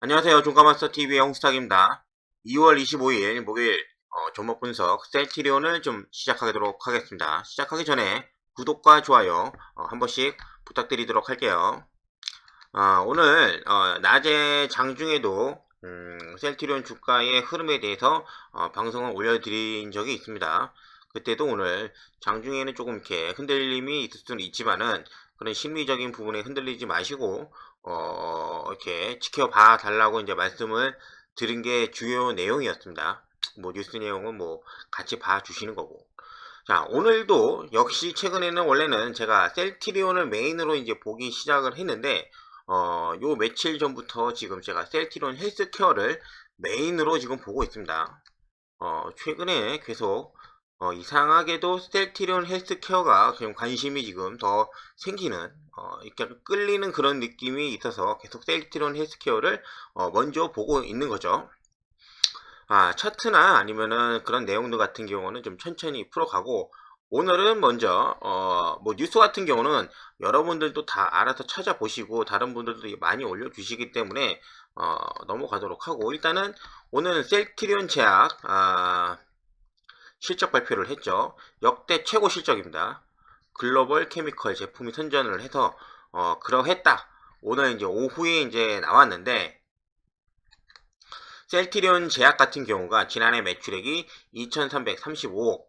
안녕하세요. 종가마스터TV의 홍스탁입니다. 2월 25일 목요일 종목 분석 셀트리온을 좀 시작하도록 하겠습니다. 시작하기 전에 구독과 좋아요 한 번씩 부탁드리도록 할게요. 오늘 낮에 장중에도 셀트리온 주가의 흐름에 대해서 방송을 올려드린 적이 있습니다. 그때도 오늘 장중에는 조금 이렇게 흔들림이 있을 수는 있지만은 그런 심리적인 부분에 흔들리지 마시고 이렇게 지켜봐 달라고 이제 말씀을 드린 게 주요 내용이었습니다. 뭐 뉴스 내용은 뭐 같이 봐 주시는 거고. 자, 오늘도 역시 최근에는 원래는 제가 셀트리온을 메인으로 이제 보기 시작을 했는데 요 며칠 전부터 지금 제가 셀트리온 헬스케어를 메인으로 지금 보고 있습니다. 최근에 계속 이상하게도 셀트리온 헬스케어가 좀 관심이 지금 더 생기는 이렇게 끌리는 그런 느낌이 있어서 계속 셀트리온 헬스케어를 먼저 보고 있는 거죠. 차트나 아니면은 그런 내용들 같은 경우는 좀 천천히 풀어가고, 오늘은 먼저, 뭐, 뉴스 같은 경우는 여러분들도 다 알아서 찾아보시고, 다른 분들도 많이 올려주시기 때문에, 넘어가도록 하고, 일단은, 오늘은 셀트리온 제약, 실적 발표를 했죠. 역대 최고 실적입니다. 글로벌 케미컬 제품이 선전을 해서, 그러했다. 오늘 이제 오후에 이제 나왔는데, 셀트리온 제약 같은 경우가 지난해 매출액이 2335억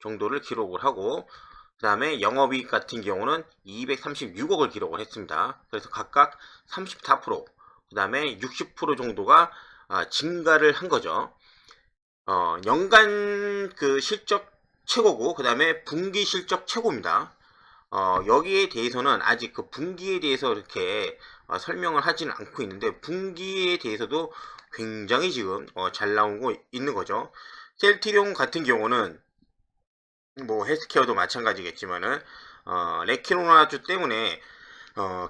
정도를 기록을 하고, 그 다음에 영업이익 같은 경우는 236억을 기록을 했습니다. 그래서 각각 34%, 그 다음에 60% 정도가 증가를 한 거죠. 연간 그 실적 최고고, 그 다음에 분기 실적 최고입니다. 여기에 대해서는 아직 그 분기에 대해서 이렇게 설명을 하지는 않고 있는데, 분기에 대해서도 굉장히 지금 잘 나오고 있는 거죠. 셀트리온 같은 경우는 뭐 헬스케어도 마찬가지겠지만은 레키노나주 때문에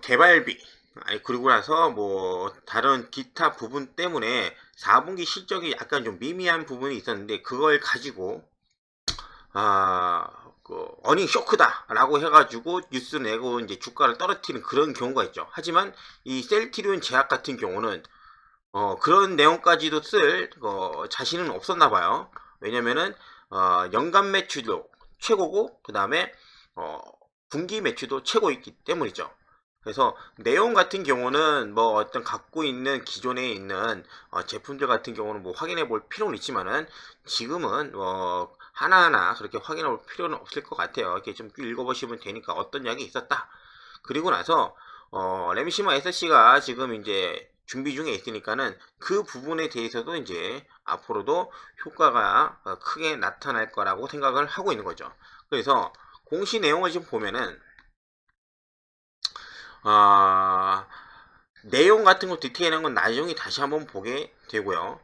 개발비, 아니 그리고 나서 뭐 다른 기타 부분 때문에 4분기 실적이 약간 좀 미미한 부분이 있었는데, 그걸 가지고 어닝 쇼크다라고 해가지고 뉴스 내고 이제 주가를 떨어뜨리는 그런 경우가 있죠. 하지만 이 셀트리온 제약 같은 경우는 그런 내용까지도 쓸 자신은 없었나 봐요. 왜냐면은 연간 매출도 최고고, 그 다음에 분기 매출도 최고이기 때문이죠. 그래서 내용 같은 경우는 뭐 어떤 갖고 있는 기존에 있는 제품들 같은 경우는 뭐 확인해 볼 필요는 있지만은, 지금은 하나하나 그렇게 확인해 볼 필요는 없을 것 같아요. 이렇게 좀 읽어보시면 되니까 어떤 약이 있었다. 그리고 나서 레미시마 SC가 지금 이제 준비 중에 있으니까는 그 부분에 대해서도 이제 앞으로도 효과가 크게 나타날 거라고 생각을 하고 있는 거죠. 그래서 공시 내용을 지금 보면은 어, 내용 같은 거 디테일한 건 나중에 다시 한번 보게 되고요.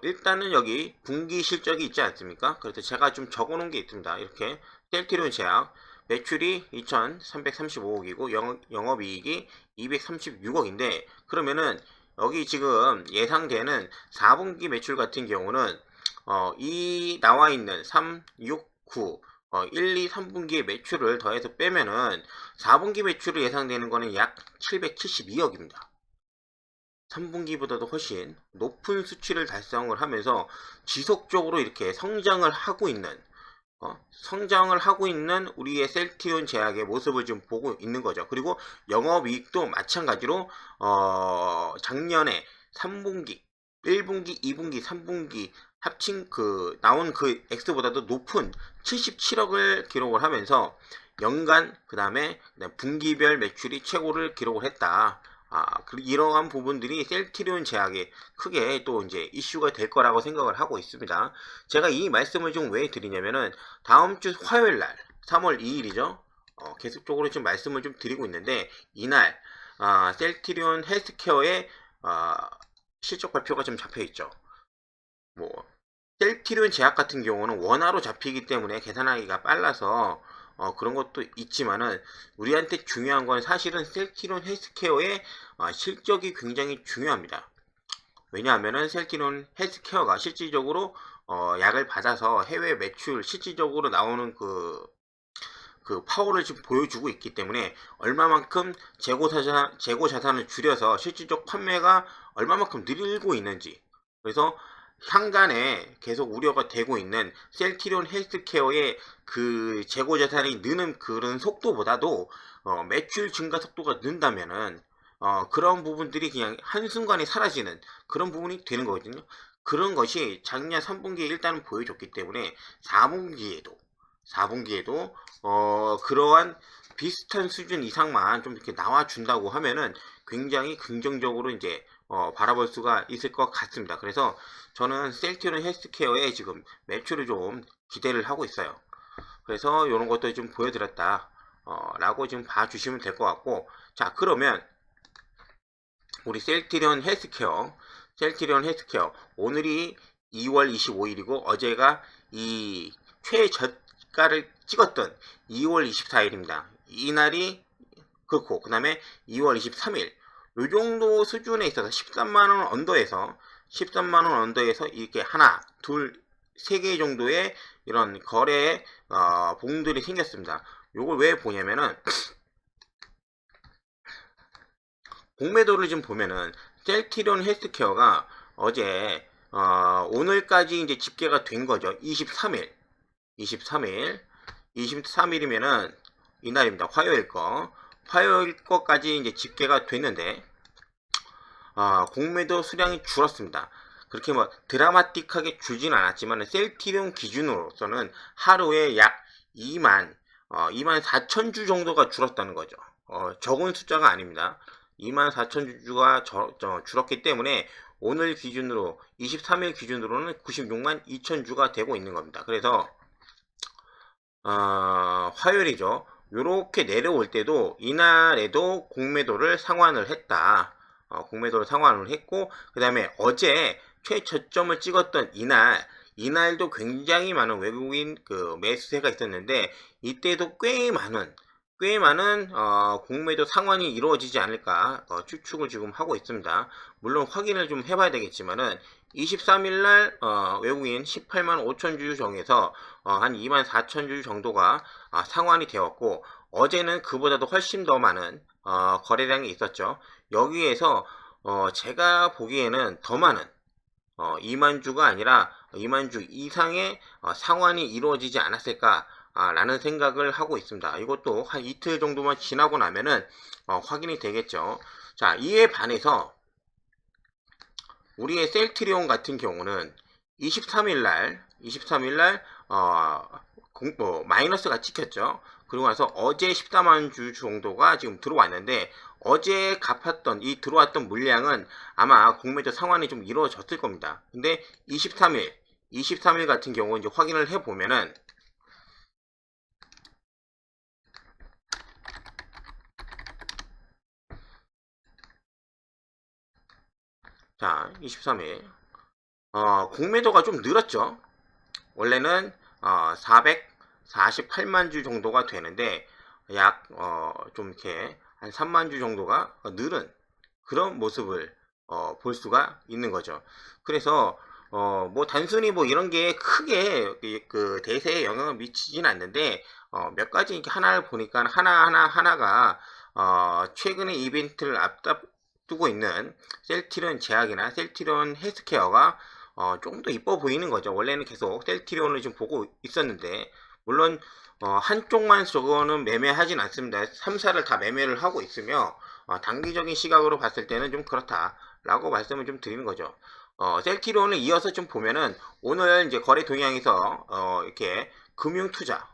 일단은 여기 분기 실적이 있지 않습니까? 그래서 제가 좀 적어 놓은 게 있습니다. 이렇게 셀트리온 제약 매출이 2335억이고 영업이익이 236억인데, 그러면은 여기 지금 예상되는 4분기 매출 같은 경우는 이 나와 있는 3, 6, 9 1, 2, 3분기의 매출을 더해서 빼면은 4분기 매출이 예상되는 거는 약 772억입니다. 3분기보다도 훨씬 높은 수치를 달성을 하면서 지속적으로 이렇게 성장을 하고 있는 우리의 셀트리온 제약의 모습을 좀 보고 있는 거죠. 그리고 영업이익도 마찬가지로 작년에 3분기, 1분기, 2분기, 3분기 합친 그 나온 그 X보다도 높은 77억을 기록을 하면서 연간 그다음에 분기별 매출이 최고를 기록을 했다. 이러한 부분들이 셀트리온 제약에 크게 또 이제 이슈가 될 거라고 생각을 하고 있습니다. 제가 이 말씀을 좀 왜 드리냐면은 다음 주 화요일 날 3월 2일이죠. 계속적으로 지금 말씀을 좀 드리고 있는데, 이날 셀트리온 헬스케어의 실적 발표가 좀 잡혀 있죠. 뭐 셀트리온 제약 같은 경우는 원화로 잡히기 때문에 계산하기가 빨라서 그런 것도 있지만은, 우리한테 중요한 건 사실은 셀트리온 헬스케어의 실적이 굉장히 중요합니다. 왜냐하면은 셀트리온 헬스케어가 실질적으로 약을 받아서 해외 매출 실질적으로 나오는 그 그 파워를 지금 보여주고 있기 때문에 얼마만큼 재고 자산을 줄여서 실질적 판매가 얼마만큼 늘고 있는지, 그래서 향간에 계속 우려가 되고 있는 셀트리온 헬스케어의 그 재고 자산이 느는 그런 속도보다도 매출 증가 속도가 는다면은 그런 부분들이 그냥 한순간에 사라지는 그런 부분이 되는 거거든요. 그런 것이 작년 3분기에 일단은 보여줬기 때문에 4분기에도 그러한 비슷한 수준 이상만 좀 이렇게 나와준다고 하면은 굉장히 긍정적으로 이제 바라볼 수가 있을 것 같습니다. 그래서 저는 셀트리온 헬스케어에 지금 매출을 좀 기대를 하고 있어요. 그래서 이런 것도 좀 보여드렸다 라고 지금 봐주시면 될 것 같고, 자 그러면 우리 셀트리온 헬스케어 오늘이 2월 25일이고 어제가 이 최저가를 찍었던 2월 24일입니다. 이날이 그렇고, 그 다음에 2월 23일 요 정도 수준에 있어서 13만원 언더에서 이렇게 하나, 둘, 세 개 정도의 이런 거래 봉들이 생겼습니다. 요걸 왜 보냐면은 공매도를 좀 보면은 셀트리온 헬스케어가 어제 오늘까지 이제 집계가 된 거죠. 23일이면은 이날입니다. 화요일 거까지 이제 집계가 됐는데 공매도 수량이 줄었습니다. 그렇게 뭐 드라마틱하게 줄진 않았지만 셀트리온 기준으로서는 하루에 약 2만 4천 주 정도가 줄었다는 거죠. 적은 숫자가 아닙니다. 24,000주가 줄었기 때문에 오늘 기준으로 23일 기준으로는 96만 2천주가 되고 있는 겁니다. 그래서 화요일이죠. 요렇게 내려올 때도 이날에도 공매도를 상환을 했다. 공매도를 상환을 했고, 그 다음에 어제 최저점을 찍었던 이날도 굉장히 많은 외국인 그 매수세가 있었는데 이때도 꽤 많은 공매도 상환이 이루어지지 않을까 추측을 지금 하고 있습니다. 물론 확인을 좀 해봐야 되겠지만은 23일날 외국인 18만 5천주 정에서 한 2만 4천주 정도가 상환이 되었고, 어제는 그보다도 훨씬 더 많은 거래량이 있었죠. 여기에서 제가 보기에는 더 많은 2만 주가 아니라 2만 주 이상의 상환이 이루어지지 않았을까 라는 생각을 하고 있습니다. 이것도 한 이틀 정도만 지나고 나면은 확인이 되겠죠. 자, 이에 반해서 우리의 셀트리온 같은 경우는 23일날 마이너스가 찍혔죠. 그리고 나서 어제 14만 주 정도가 지금 들어왔는데, 어제 들어왔던 물량은 아마 공매도 상환이 좀 이루어졌을 겁니다. 근데 23일 같은 경우 이제 확인을 해보면은 자, 23일 공매도가 좀 늘었죠. 원래는 448만 주 정도가 되는데 약 좀 이렇게 한 3만 주 정도가 늘은 그런 모습을 볼 수가 있는 거죠. 그래서 뭐 단순히 뭐 이런 게 크게 그 대세에 영향을 미치진 않는데 몇 가지 이렇게 하나를 보니까 하나가 최근에 이벤트를 앞두고 있는 셀트리온 제약이나 셀트리온 헬스케어가 조금 더 이뻐 보이는 거죠. 원래는 계속 셀트리온을 좀 보고 있었는데, 물론 한쪽만 저거는 매매하진 않습니다. 3사를 다 매매를 하고 있으며 단기적인 시각으로 봤을 때는 좀 그렇다라고 말씀을 좀 드리는 거죠. 셀트리온을 이어서 좀 보면은 오늘 이제 거래 동향에서 이렇게 금융투자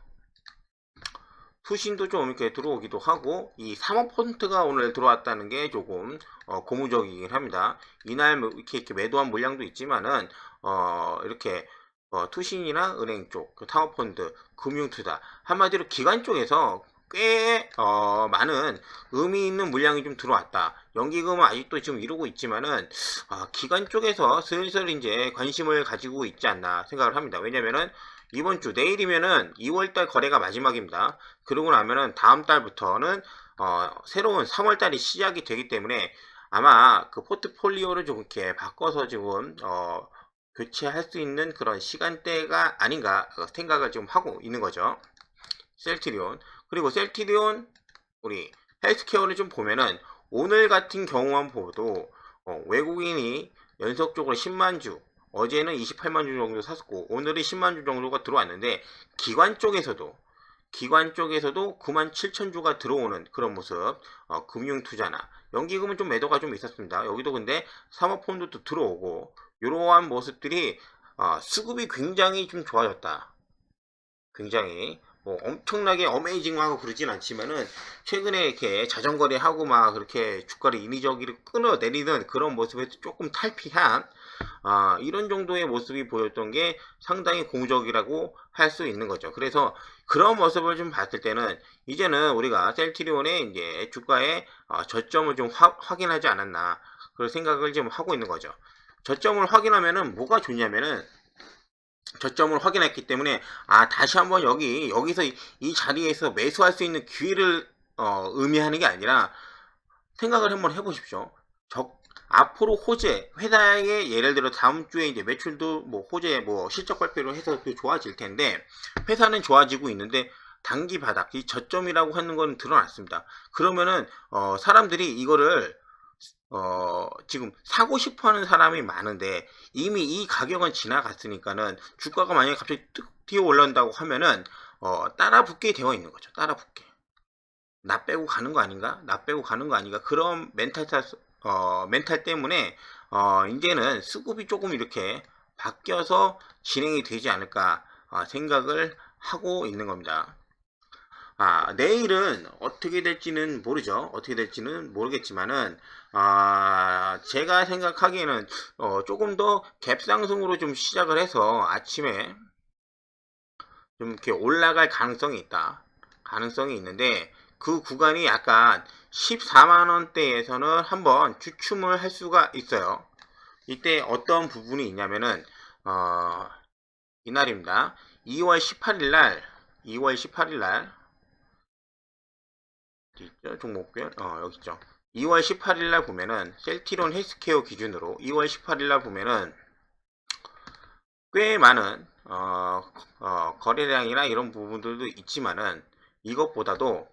투신도 좀 이렇게 들어오기도 하고, 이 사모펀트가 오늘 들어왔다는 게 조금 고무적이긴 합니다. 이날 뭐 이렇게 매도한 물량도 있지만은 이렇게 투신이나 은행 쪽, 그 사모펀트, 금융투자, 한마디로 기관 쪽에서 꽤 많은 의미 있는 물량이 좀 들어왔다. 연기금은 아직도 지금 이루고 있지만은 기관 쪽에서 슬슬 이제 관심을 가지고 있지 않나 생각을 합니다. 왜냐면은 이번 주 내일이면은 2월달 거래가 마지막입니다. 그러고 나면은 다음 달부터는 새로운 3월달이 시작이 되기 때문에 아마 그 포트폴리오를 좀 이렇게 바꿔서 지금 교체할 수 있는 그런 시간대가 아닌가 생각을 좀 하고 있는 거죠. 셀트리온. 그리고 셀트리온 우리 헬스케어를 좀 보면은 오늘 같은 경우만 보도 외국인이 연속적으로 10만 주, 어제는 28만 주 정도 샀었고 오늘은 10만 주 정도가 들어왔는데 기관 쪽에서도 9만 7천 주가 들어오는 그런 모습. 금융투자나 연기금은 좀 매도가 좀 있었습니다. 여기도 근데 사모펀드도 들어오고 이러한 모습들이 수급이 굉장히 좀 좋아졌다. 굉장히 뭐 엄청나게 어메이징하고 그러진 않지만은 최근에 이렇게 자전거래하고 막 그렇게 주가를 인위적으로 끊어내리는 그런 모습에서 조금 탈피한 이런 정도의 모습이 보였던 게 상당히 공적이라고 할 수 있는 거죠. 그래서 그런 모습을 좀 봤을 때는 이제는 우리가 셀트리온의 이제 주가의 저점을 좀 확인하지 않았나 그런 생각을 좀 하고 있는 거죠. 저점을 확인하면은 뭐가 좋냐면은 저점을 확인했기 때문에 다시 한번 여기서 이 자리에서 매수할 수 있는 기회를 의미하는 게 아니라 생각을 한번 해보십시오. 앞으로 호재 회사의 예를 들어 다음 주에 이제 매출도 뭐 호재 뭐 실적 발표를 해서 좋아질 텐데 회사는 좋아지고 있는데 단기 바닥 이 저점이라고 하는 건 드러났습니다. 그러면은 사람들이 이거를 지금 사고 싶어 하는 사람이 많은데 이미 이 가격은 지나갔으니까는 주가가 만약에 갑자기 뚝 뛰어 올라온다고 하면은 따라 붙게 되어 있는 거죠. 따라 붙게. 나 빼고 가는 거 아닌가? 나 빼고 가는 거 아닌가? 그런 멘탈 때문에 이제는 수급이 조금 이렇게 바뀌어서 진행이 되지 않을까 생각을 하고 있는 겁니다. 내일은 어떻게 될지는 모르죠. 어떻게 될지는 모르겠지만은, 제가 생각하기에는, 조금 더 갭상승으로 좀 시작을 해서 아침에 좀 이렇게 올라갈 가능성이 있다. 가능성이 있는데, 그 구간이 약간 14만원대에서는 한번 주춤을 할 수가 있어요. 이때 어떤 부분이 있냐면은, 이날입니다. 2월 18일 날, 있죠? 종목별 여기 있죠. 2월 18일 날 보면은 셀트리온 헬스케어 기준으로 2월 18일 날 보면은 꽤 많은 거래량이나 이런 부분들도 있지만은 이것보다도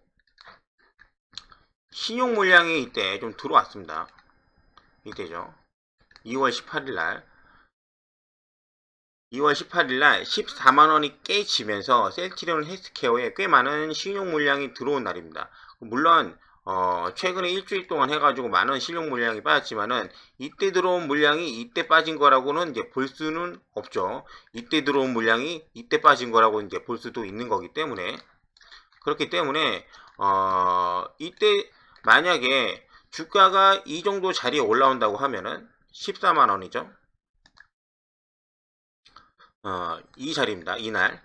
신용 물량이 이때 좀 들어왔습니다. 이때죠. 2월 18일 날 14만원이 깨지면서 셀트리온 헬스케어에 꽤 많은 신용 물량이 들어온 날입니다. 물론 최근에 일주일 동안 해가지고 많은 신용 물량이 빠졌지만은 이때 들어온 물량이 이때 빠진 거라고는 이제 볼 수는 없죠. 이때 들어온 물량이 이때 빠진 거라고 이제 볼 수도 있는 거기 때문에 그렇기 때문에 이때 만약에 주가가 이 정도 자리에 올라온다고 하면은 14만원이죠. 이 자리입니다. 이날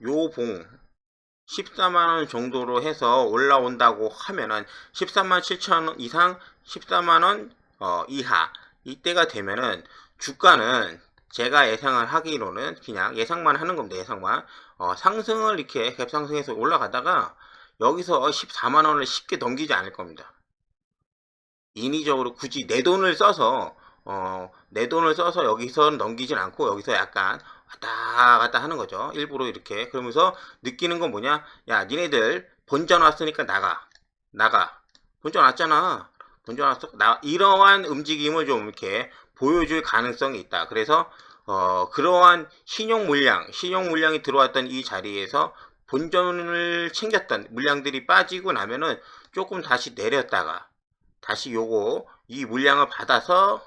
요 봉 14만원 정도로 해서 올라온다고 하면은 13만 7천원 이상 14만원 이하 이때가 되면은 주가는 제가 예상을 하기로는 그냥 예상만 하는 겁니다. 예상만 상승을 이렇게 갭상승해서 올라가다가 여기서 14만원을 쉽게 넘기지 않을 겁니다. 인위적으로 굳이 내 돈을 써서 여기서 넘기진 않고 여기서 약간 왔다 갔다 하는 거죠. 일부러 이렇게. 그러면서 느끼는 건 뭐냐? 야, 니네들 본전 왔으니까 나가. 본전 왔잖아. 본전 왔어. 이러한 움직임을 좀 이렇게 보여줄 가능성이 있다. 그래서 그러한 신용 물량이 들어왔던 이 자리에서 본전을 챙겼던 물량들이 빠지고 나면은 조금 다시 내렸다가 다시 이 물량을 받아서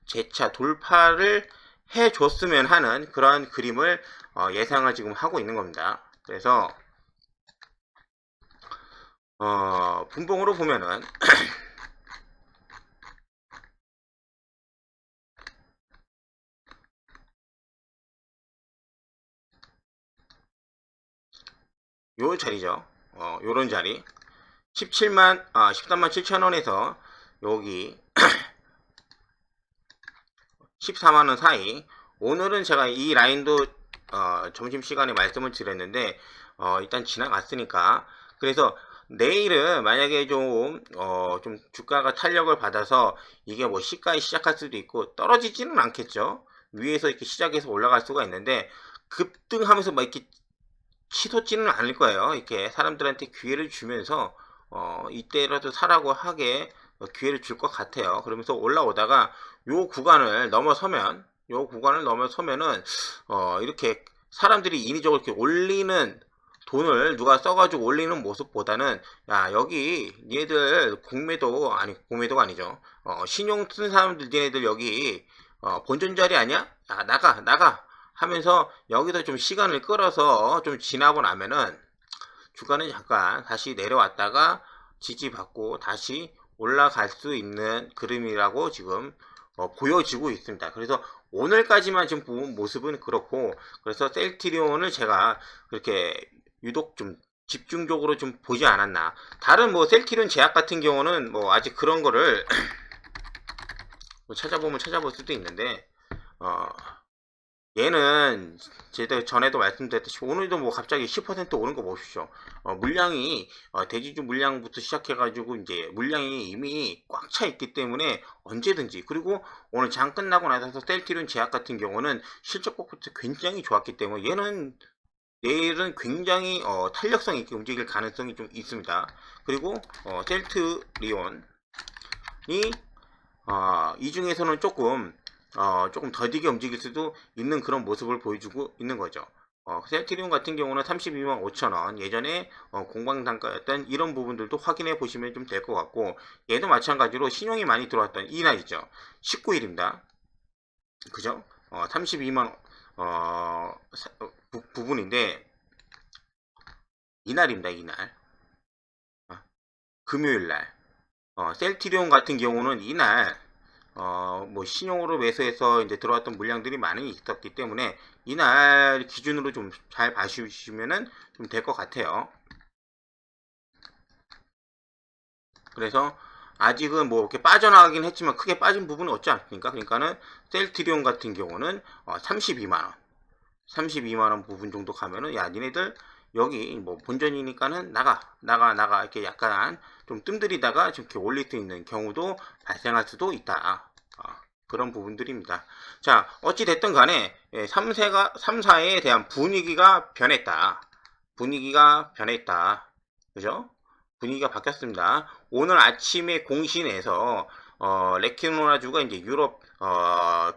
재차 돌파를 해줬으면 하는 그런 그림을 예상을 지금 하고 있는 겁니다. 그래서 분봉으로 보면은 요 자리죠. 요런 자리 13만 7천원에서 여기 14만원 사이. 오늘은 제가 이 라인도 점심시간에 말씀을 드렸는데 일단 지나갔으니까 그래서 내일은 만약에 좀 주가가 탄력을 받아서 이게 뭐 시가에 시작할 수도 있고 떨어지지는 않겠죠. 위에서 이렇게 시작해서 올라갈 수가 있는데 급등하면서 막 이렇게 치솟지는 않을 거예요. 이렇게 사람들한테 기회를 주면서 이때라도 사라고 하게 기회를 줄 것 같아요. 그러면서 올라오다가 요 구간을 넘어서면은 이렇게 사람들이 인위적으로 이렇게 올리는 돈을 누가 써가지고 올리는 모습보다는 야 여기 얘들 공매도가 아니죠. 신용 쓴 사람들 얘네들 여기 본전 자리 아니야? 야 나가 하면서 여기서 좀 시간을 끌어서 좀 지나고 나면은 주가는 잠깐 다시 내려왔다가 지지받고 다시 올라갈 수 있는 그림이라고 지금 보여지고 있습니다. 그래서 오늘까지만 지금 본 모습은 그렇고, 그래서 셀트리온을 제가 그렇게 유독 좀 집중적으로 좀 보지 않았나. 다른 뭐 셀트리온 제약 같은 경우는 뭐 아직 그런 거를 뭐 찾아보면 찾아볼 수도 있는데 얘는 제가 전에도 말씀드렸듯이 오늘도 뭐 갑자기 10% 오른 거 보십시오. 물량이 대지주 물량부터 시작해가지고 이제 물량이 이미 꽉 차 있기 때문에 언제든지, 그리고 오늘 장 끝나고 나서 셀트리온 제약 같은 경우는 실적부터 굉장히 좋았기 때문에 얘는 내일은 굉장히 탄력성 있게 움직일 가능성이 좀 있습니다. 그리고 셀트리온이 이 중에서는 조금 더디게 움직일 수도 있는 그런 모습을 보여주고 있는 거죠. 셀트리온 같은 경우는 32만 5천원, 예전에 공방단가였던 이런 부분들도 확인해 보시면 좀 될 것 같고, 얘도 마찬가지로 신용이 많이 들어왔던 이날이죠. 19일입니다. 그죠? 32만 부분인데 이날입니다. 이날 금요일날 셀트리온 같은 경우는 이날 뭐 신용으로 매수해서 이제 들어왔던 물량들이 많이 있었기 때문에 이날 기준으로 좀 잘 봐주시면은 좀 될 것 같아요. 그래서 아직은 뭐 이렇게 빠져나가긴 했지만 크게 빠진 부분은 없지 않습니까? 그러니까는 셀트리온 같은 경우는 32만원 부분 정도 가면은 야 니네들 여기 뭐 본전이니까는 나가 이렇게 약간 좀 뜸들이다가 좀 이렇게 올릴 수 있는 경우도 발생할 수도 있다. 그런 부분들입니다. 자, 어찌 됐든 간에 3사에 대한 분위기가 변했다. 그죠? 분위기가 바뀌었습니다. 오늘 아침에 공신에서 레키노라주가 이제 유럽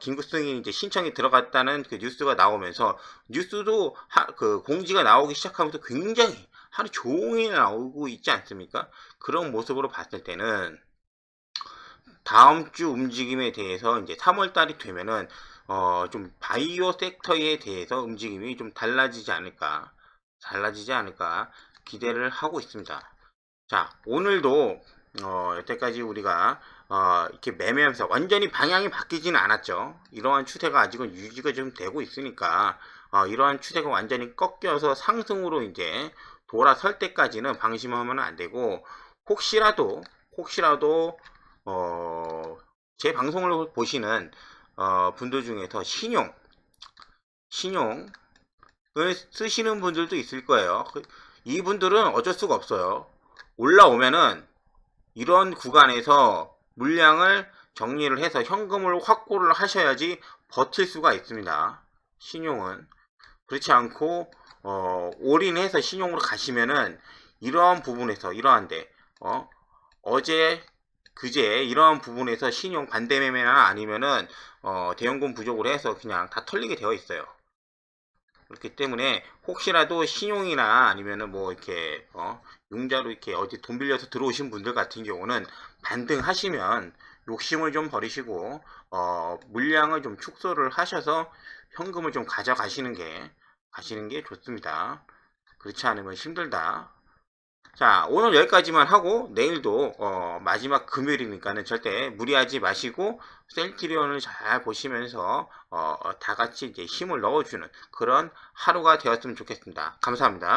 긴급 승인 이제 신청이 들어갔다는 그 뉴스가 나오면서, 뉴스도 그 공지가 나오기 시작하면서 굉장히 하루 종일 나오고 있지 않습니까? 그런 모습으로 봤을 때는 다음 주 움직임에 대해서 이제 3월 달이 되면은 좀 바이오 섹터에 대해서 움직임이 좀 달라지지 않을까 기대를 하고 있습니다. 자, 오늘도 여태까지 우리가 이렇게 매매하면서 완전히 방향이 바뀌지는 않았죠. 이러한 추세가 아직은 유지가 좀 되고 있으니까 이러한 추세가 완전히 꺾여서 상승으로 이제 돌아설 때까지는 방심하면 안 되고, 혹시라도 제 방송을 보시는 분들 중에서 신용을 쓰시는 분들도 있을 거예요. 이분들은 어쩔 수가 없어요. 올라오면은 이런 구간에서 물량을 정리를 해서 현금을 확보를 하셔야지 버틸 수가 있습니다. 신용은 그렇지 않고 올인해서 신용으로 가시면은 이러한 부분에서 이러한데 어제 그제 이러한 부분에서 신용 반대 매매나 아니면은 대연금 부족을 해서 그냥 다 털리게 되어 있어요. 그렇기 때문에 혹시라도 신용이나 아니면은 뭐 이렇게 융자로 이렇게 어디 돈 빌려서 들어오신 분들 같은 경우는 반등하시면 욕심을 좀 버리시고 물량을 좀 축소를 하셔서 현금을 좀 가져가시는 게 좋습니다. 그렇지 않으면 힘들다. 자, 오늘 여기까지만 하고 내일도 마지막 금요일이니까는 절대 무리하지 마시고 셀트리온을 잘 보시면서 다 같이 이제 힘을 넣어주는 그런 하루가 되었으면 좋겠습니다. 감사합니다.